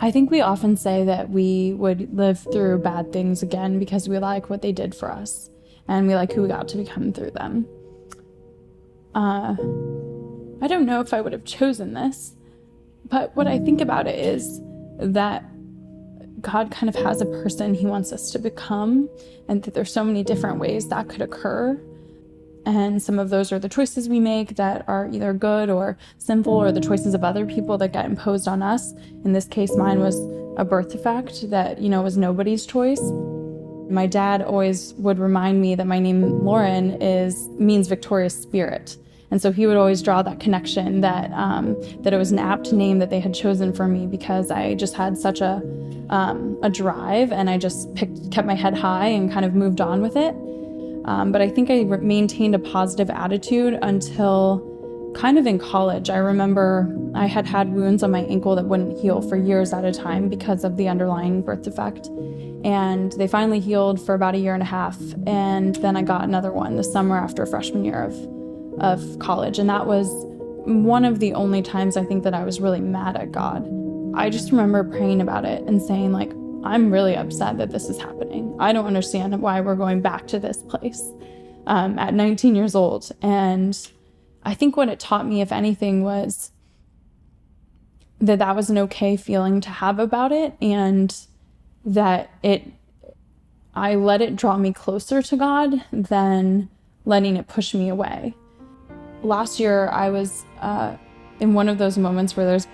I think we often say that we would live through bad things again because we like what they did for us and we like who we got to become through them. I don't know if I would have chosen this, but what I think about it is that God kind of has a person he wants us to become, and that there's so many different ways that could occur. And some of those are the choices we make that are either good or sinful, or the choices of other people that get imposed on us. In this case, mine was a birth defect that, was nobody's choice. My dad always would remind me that my name, Lauren, means victorious spirit. And so he would always draw that connection that it was an apt name that they had chosen for me because I just had such a drive, and I just kept my head high and kind of moved on with it. But I think I maintained a positive attitude until kind of in college. I remember I had wounds on my ankle that wouldn't heal for years at a time because of the underlying birth defect. And they finally healed for about 1.5 years. And then I got another one the summer after freshman year of college. And that was one of the only times I think that I was really mad at God. I just remember praying about it and saying, like, I'm really upset that this is happening. I don't understand why we're going back to this place at 19 years old. And I think what it taught me, if anything, was that was an okay feeling to have about it, and that I let it draw me closer to God than letting it push me away. Last year, I was in one of those moments where there's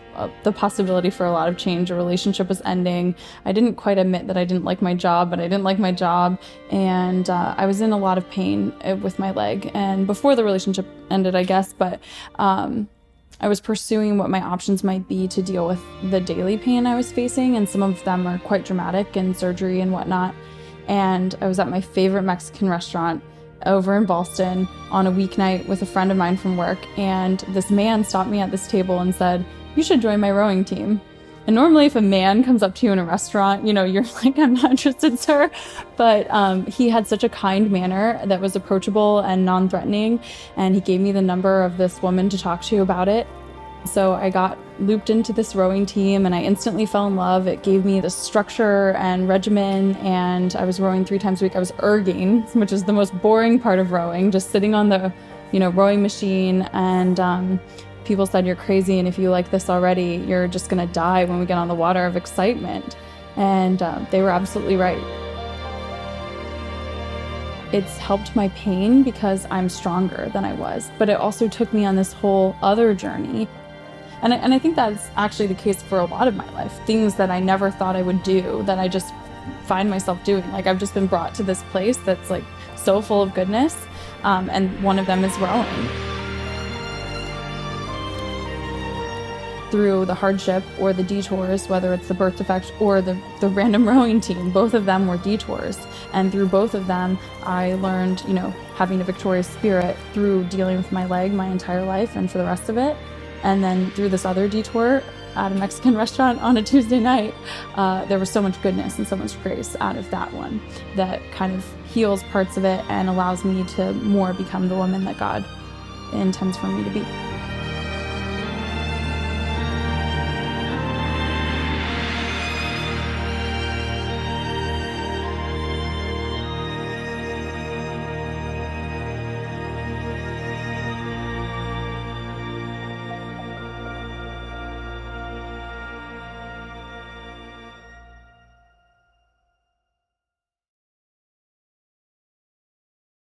the possibility for a lot of change. A relationship was ending. I didn't quite admit that I didn't like my job, but I didn't like my job. And I was in a lot of pain with my leg. And before the relationship ended, I guess, but I was pursuing what my options might be to deal with the daily pain I was facing. And some of them are quite dramatic, and surgery and whatnot. And I was at my favorite Mexican restaurant over in Boston on a weeknight with a friend of mine from work, and this man stopped me at this table and said, "You should join my rowing team." And normally if a man comes up to you in a restaurant, you're like, "I'm not interested, sir." But he had such a kind manner that was approachable and non-threatening, and he gave me the number of this woman to talk to about it. So I got looped into this rowing team, and I instantly fell in love. It gave me the structure and regimen, and I was rowing 3 times a week. I was erging, which is the most boring part of rowing, just sitting on the, rowing machine. And people said, "You're crazy, and if you like this already, you're just gonna die when we get on the water of excitement." And they were absolutely right. It's helped my pain because I'm stronger than I was, but it also took me on this whole other journey. And I think that's actually the case for a lot of my life. Things that I never thought I would do, that I just find myself doing. Like, I've just been brought to this place that's like so full of goodness, and one of them is rowing. Through the hardship or the detours, whether it's the birth defect or the random rowing team, both of them were detours. And through both of them, I learned, having a victorious spirit through dealing with my leg my entire life and for the rest of it. And then through this other detour at a Mexican restaurant on a Tuesday night, there was so much goodness and so much grace out of that one that kind of heals parts of it and allows me to more become the woman that God intends for me to be.